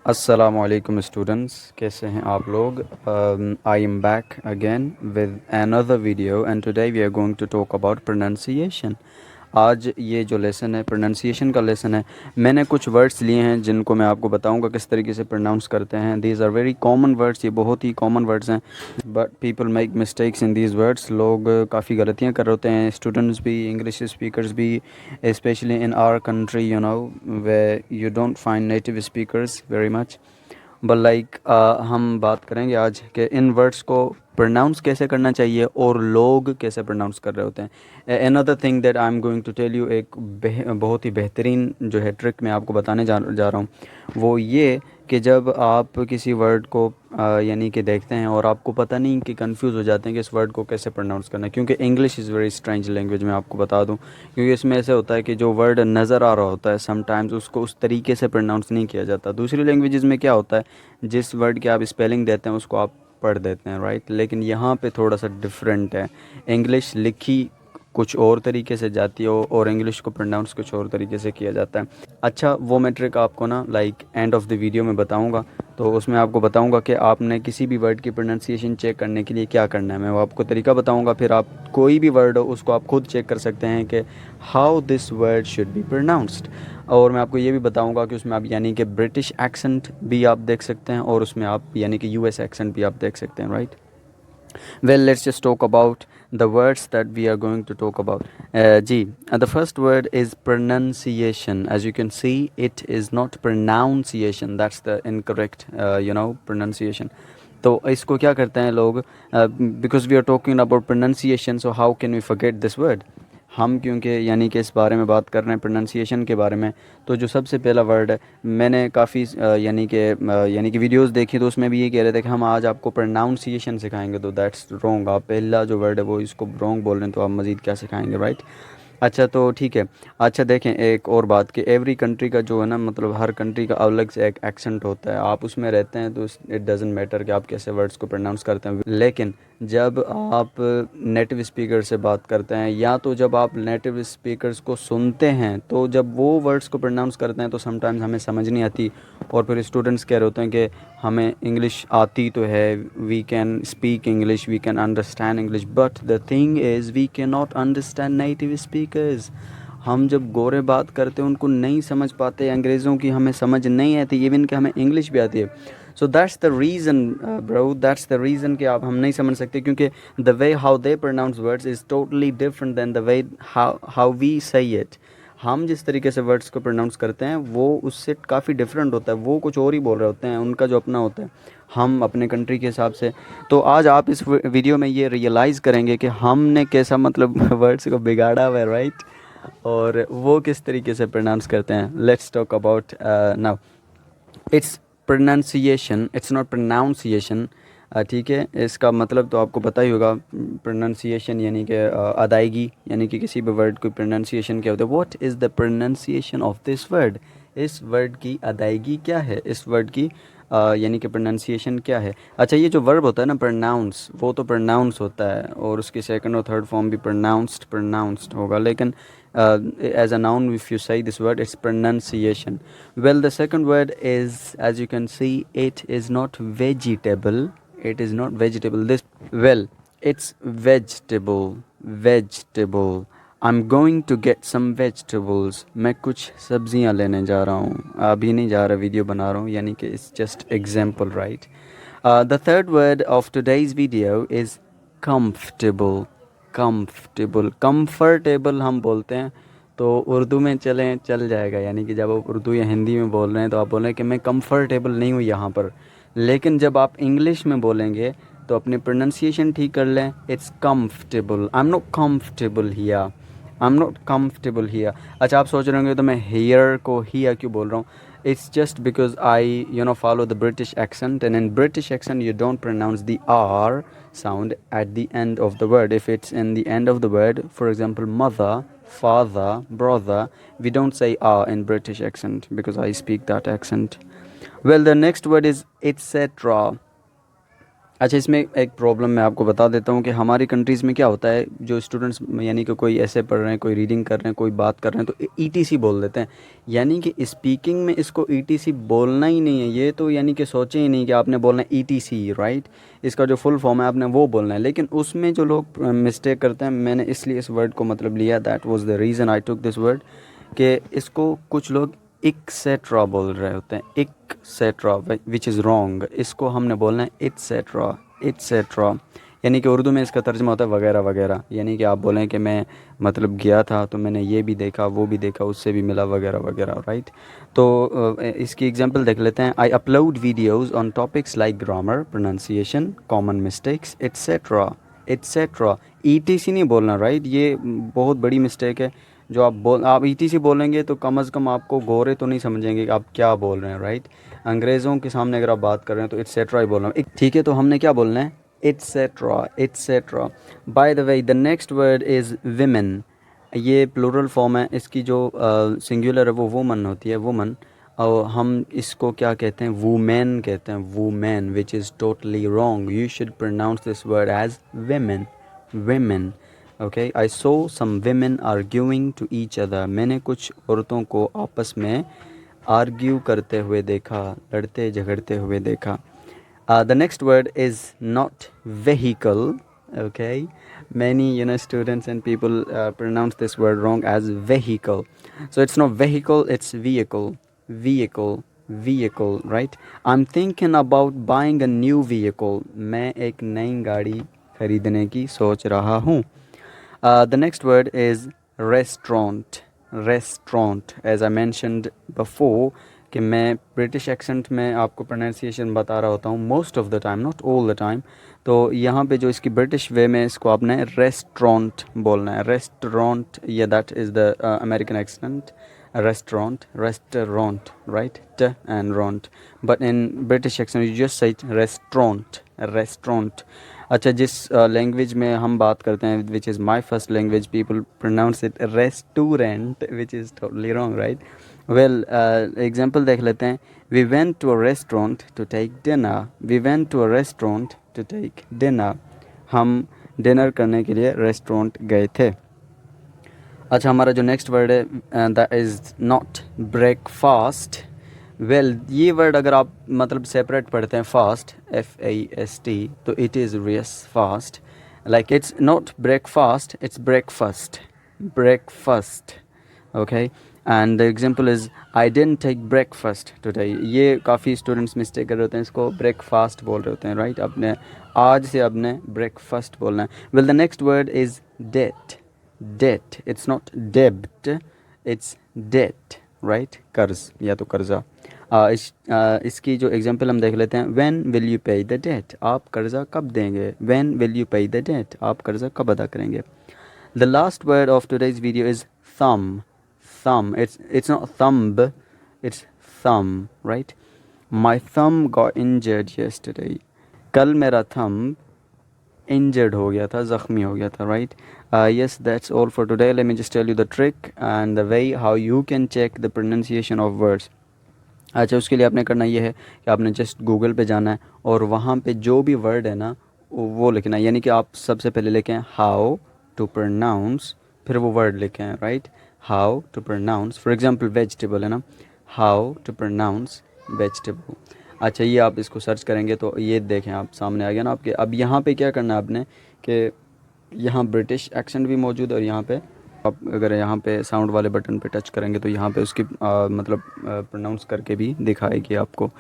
Assalamualaikum students, कैसे हैं आप लोग? I am back again with another video and today we are going to talk about pronunciation. आज ये जो लेसन है प्रोनाउंसिएशन का लेसन है। मैंने कुछ वर्ड्स लिए हैं जिनको मैं आपको बताऊंगा किस तरीके से प्रोनाउंस करते हैं। These are very common words, ये बहुत ही कॉमन वर्ड्स हैं but people make mistakes in these words. लोग काफ़ी गलतियां कर रहे होते हैं, स्टूडेंट्स भी, इंग्लिश स्पीकर्स भी, specially in our country you know way you don't find native speakers very much. But like हम बात करेंगे आज के इन वर्ड्स को प्रोनाउंस कैसे करना चाहिए और लोग कैसे प्रोनाउंस कर रहे होते हैं। Another thing that I am going to tell you, एक बहुत ही बेहतरीन जो है ट्रिक मैं आपको बताने जा रहा हूँ, वो ये कि जब आप किसी वर्ड को यानी कि देखते हैं और आपको पता नहीं कि कंफ्यूज हो जाते हैं कि इस वर्ड को कैसे प्रोनाउंस करना है, क्योंकि English is very strange language, मैं आपको बता दूं। क्योंकि इसमें ऐसे होता है कि जो वर्ड नज़र आ रहा होता है समटाइम्स उसको उस तरीके से प्रोनाउंस नहीं किया जाता। दूसरी लैंग्वेजेस में क्या होता है, जिस वर्ड की आप स्पेलिंग देते हैं उसको आप पढ़ देते हैं, राइट। लेकिन यहाँ पे थोड़ा सा डिफरेंट है। इंग्लिश लिखी कुछ और तरीके से जाती है और इंग्लिश को प्रोनाउंस कुछ और तरीके से किया जाता है। अच्छा, वो मैं ट्रिक आपको ना like end of the video में बताऊंगा, तो उसमें आपको बताऊंगा कि आपने किसी भी वर्ड की प्रोनाउंसिएशन चेक करने के लिए क्या करना है। मैं वो आपको तरीका बताऊंगा, फिर आप कोई भी वर्ड हो उसको आप खुद चेक कर सकते हैं कि how this word should be pronounced. और मैं आपको ये भी बताऊंगा कि उसमें आप यानी कि ब्रिटिश एक्सेंट भी आप देख सकते हैं और उसमें आप यानी कि यूएस एक्सेंट भी आप देख सकते हैं, right. Well, let's just talk about the words that we are going to talk about. The first word is pronunciation. As you can see, it is not pronunciation. That's the incorrect, pronunciation. तो इसको क्या करते हैं लोग, because we are talking about pronunciation, so how can we forget this word? हम क्योंकि यानी कि इस बारे में बात कर रहे हैं प्रोनाउंसिएशन के बारे में, तो जो सबसे पहला वर्ड है, मैंने काफ़ी यानी कि वीडियोस देखी तो उसमें भी ये कह रहे थे कि हम आज आपको प्रोनाउंसिएशन सिखाएंगे, तो दैट्स रॉन्ग। आप पहला जो वर्ड है वो इसको रॉन्ग बोल रहे हैं, तो आप मज़ीद क्या सिखाएंगे, राइट। अच्छा, तो ठीक है। अच्छा देखें, एक और बात कि एवरी कंट्री का जो है ना, मतलब हर कंट्री का अलग से एक एक्सेंट होता है। आप उसमें रहते हैं तो इट डजेंट मैटर कि आप कैसे वर्ड्स को प्रोनाउंस करते हैं, लेकिन जब आप नेटिव स्पीकर से बात करते हैं या तो जब आप नेटिव स्पीकर्स को सुनते हैं, तो जब वो वर्ड्स को प्रोनाउंस करते हैं तो समटाइम्स हमें समझ नहीं आती और फिर स्टूडेंट्स कह रहे होते हैं कि हमें इंग्लिश आती तो है, we can speak English, we can understand English, but the thing is we can not understand native speakers. हम जब गोरे बात करते हैं उनको नहीं समझ पाते, अंग्रेज़ों की हमें समझ नहीं आती, इवन कि हमें इंग्लिश भी आती है। So that's the reason bro, that's the reason कि आप हम नहीं समझ सकते, क्योंकि the way how they pronounce words is totally different than the way how we say it. हम जिस तरीके से वर्ड्स को प्रोनाउंस करते हैं वो उससे काफ़ी डिफरेंट होता है, वो कुछ और ही बोल रहे होते हैं, उनका जो अपना होता है, हम अपने कंट्री के हिसाब से। तो आज आप इस वीडियो में ये रियलाइज़ करेंगे कि हमने कैसा मतलब वर्ड्स को बिगाड़ा हुआ है, राइट, और वो किस तरीके से प्रोनाउंस करते हैं। Let's talk about now it's pronunciation, it's not pronunciation, ठीक है। इसका मतलब तो आपको पता ही होगा, प्रोनाउंसिएशन यानी कि अदायगी, यानी कि किसी भी वर्ड को प्रोनाउंसिएशन क्या होता है। What is the pronunciation of this word, इस वर्ड की अदायगी क्या है, इस वर्ड की यानी कि प्रोनाउंसिएशन क्या है। अच्छा, ये जो वर्ब होता है ना प्रोनाउंस, वो तो प्रोनाउंस होता है और उसकी सेकंड और थर्ड फॉर्म भी प्रोनाउंस्ड होगा, लेकिन as a noun if you say this word it's pronunciation. Well, the second word is, as you can see, it is not vegetable, it is not vegetable. This, well, it's vegetable. I'm going to get some vegetables. मैं कुछ सब्जियां लेने जा रहा हूँ, अभी नहीं जा रहा, वीडियो बना रहा हूँ, यानी कि it's just example, right. The third word of today's video is comfortable. Comfortable हम बोलते हैं, तो उर्दू में चल जाएगा, यानी कि जब आप उर्दू या हिंदी में बोल रहे हैं तो आप बोल रहे हैं कि मैं कंफर्टेबल नहीं हूँ यहाँ पर। लेकिन जब आप इंग्लिश में बोलेंगे तो अपनी प्रोनाउंसिएशन ठीक कर लें, it's comfortable, I am not comfortable here, I am not comfortable here. अच्छा, आप सोच रहे होंगे तो मैं हियर को हियर क्यों बोल रहा हूँ। It's just because I follow the British accent, and in British accent you don't pronounce the R sound at the end of the word. If it's in the end of the word, for example, mother, father, brother, we don't say R in British accent because I speak that accent. Well, the next word is etc. अच्छा, इसमें एक problem मैं आपको बता देता हूँ कि हमारी कंट्रीज़ में क्या होता है, जो स्टूडेंट्स यानी कि कोई ऐसे पढ़ रहे हैं, कोई रीडिंग कर रहे हैं, कोई बात कर रहे हैं, तो ईटीसी बोल देते हैं। यानी कि स्पीकिंग में इसको ईटीसी बोलना ही नहीं है, ये तो यानी कि सोचे ही नहीं कि आपने बोलना है ईटीसी, राइट। इसका जो फुल फॉर्म है आपने वो बोलना है, लेकिन उसमें जो लोग मिस्टेक करते हैं, मैंने इसलिए इस वर्ड को मतलब लिया, that was the reason I took this word, कि इसको कुछ लोग एक्सेट्रा बोल रहे होते हैं, एक्सेट्रा, विच इज़ रॉन्ग। इसको हमने बोलना है एटसेट्रा, एटसेट्रा। यानी कि उर्दू में इसका तर्जुमा होता है वगैरह वगैरह। यानी कि आप बोलें कि मैं मतलब गया था तो मैंने ये भी देखा, वो भी देखा, उससे भी मिला, वगैरह वगैरह, राइट। तो इसकी एग्जांपल देख लेते हैं। I upload videos on topics like grammar, pronunciation, common mistakes, etcetera, etcetera. Etc नहीं बोलना, राइट। ये बहुत बड़ी मिस्टेक है। जो आप ईटीसी बोलेंगे तो कम अज़ कम आपको गोरे तो नहीं समझेंगे कि आप क्या बोल रहे हैं, राइट। अंग्रेज़ों के सामने अगर आप बात कर रहे हैं तो एटसेट्रा ही बोलना है, ठीक है। तो हमने क्या बोलना है, etcetera, etcetera. By the way the next word is women. ये प्लूरल फॉर्म है, इसकी जो सिंगुलर है वो वुमन होती है, वुमन। और हम इसको क्या कहते हैं, वुमेन कहते हैं, women, which is totally wrong. You should pronounce this word as women, women. Okay, I saw some women arguing to each other. मैंने कुछ औरतों को आपस में आर्ग्यू करते हुए देखा, लड़ते झगड़ते हुए देखा। The next word is not vehicle. Okay, many students and people pronounce this word wrong as vehicle. So it's not vehicle, it's vehicle, vehicle, vehicle, right? I'm thinking about buying a new vehicle. मैं एक नई गाड़ी खरीदने की सोच रहा हूँ। The next word is restaurant, restaurant. As I mentioned before कि मैं ब्रिटिश एक्सेंट में आपको प्रोनाउंसिएशन बता रहा होता हूँ most of the time, not all the time. तो यहाँ पे जो इसकी ब्रिटिश वे में इसको आपने रेस्टोरेंट बोलना है, रेस्टोरेंट, ये that is the American accent, restaurant, restaurant, right, t and ront, but in British accent you just say restaurant, restaurant. अच्छा, जिस लैंग्वेज में हम बात करते हैं, which is my first language, people pronounce it restaurant, which is totally wrong, right. Well, example देख लेते हैं। We went to a restaurant to take dinner, we went to a restaurant to take dinner. हम dinner करने के लिए restaurant गए थे। अच्छा, हमारा जो नेक्स्ट वर्ड है that is not breakfast. Well, ये वर्ड अगर आप मतलब सेपरेट पढ़ते हैं, फास्ट, FAST, तो इट इज़ रियस fast, like it's not breakfast, it's breakfast, breakfast. Okay, and the example is I didn't take breakfast today. ये काफ़ी स्टूडेंट्स मिस्टेक कर रहे होते हैं, इसको ब्रेकफास्ट बोल रहे होते हैं, राइट। आपने आज से आपने ब्रेकफास्ट बोलना है। Well, the next word is debt, debt, it's not debt, it's debt, right, कर्ज या तो कर्जा। इसकी जो एग्जांपल हम देख लेते हैं। when will you pay the debt, आप कर्जा कब देंगे, when will you pay the debt, आप कर्जा कब अदा करेंगे। the last word of today's video is thumb, thumb, it's not thumb, it's thumb, right। my thumb got injured yesterday, कल मेरा thumb इंजर्ड हो गया था, ज़ख्मी हो गया था, right. Yes, that's all for today. Let me just tell you the trick and the way how you can check the pronunciation of words. अच्छा, उसके लिए आपने करना ये है कि आपने जस्ट गूगल पे जाना है और वहाँ पे जो भी वर्ड है ना वो लिखना है। यानी कि आप सबसे पहले लिखें हाउ टू प्रोनाउंस, फिर वो वर्ड लिखें, right. How to pronounce, for example vegetable है ना, हाउ टू प्रोनाउंस वेजिटेबल। अच्छा, ये आप इसको सर्च करेंगे तो ये देखें आप सामने आ गया ना आपके। अब यहाँ पे क्या करना है आपने कि यहाँ ब्रिटिश एक्सेंट भी मौजूद है और यहाँ पे आप अगर यहाँ पे साउंड वाले बटन पे टच करेंगे तो यहाँ पे उसकी मतलब प्रोनाउंस करके भी दिखाएगी आपको।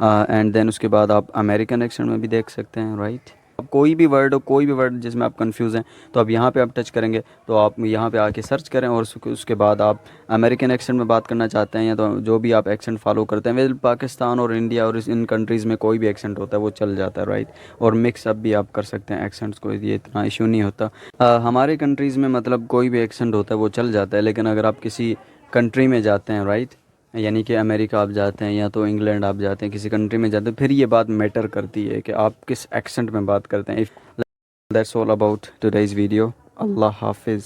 एंड देन उसके बाद आप अमेरिकन एक्सेंट में भी देख सकते हैं, राइट। अब कोई भी वर्ड हो, कोई भी वर्ड जिसमें आप कंफ्यूज हैं, तो आप यहाँ पे आप टच करेंगे तो आप यहाँ पे आके सर्च करें और उसके बाद आप अमेरिकन एक्सेंट में बात करना चाहते हैं या तो जो भी आप एक्सेंट फॉलो करते हैं। वेल, पाकिस्तान और इंडिया और इन कंट्रीज़ में कोई भी एक्सेंट होता है वो चल जाता है, राइट। और मिक्स अप भी आप कर सकते हैं एक्सेंट्स को, ये इतना इशू नहीं होता। हमारे कंट्रीज़ में मतलब कोई भी एक्सेंट होता है वो चल जाता है, लेकिन अगर आप किसी कंट्री में जाते हैं, राइट, यानी कि अमेरिका आप जाते हैं या तो इंग्लैंड आप जाते हैं, किसी कंट्री में जाते हैं, फिर ये बात मैटर करती है कि आप किस एक्सेंट में बात करते हैं। That's all about today's video. अल्लाह हाफिज़।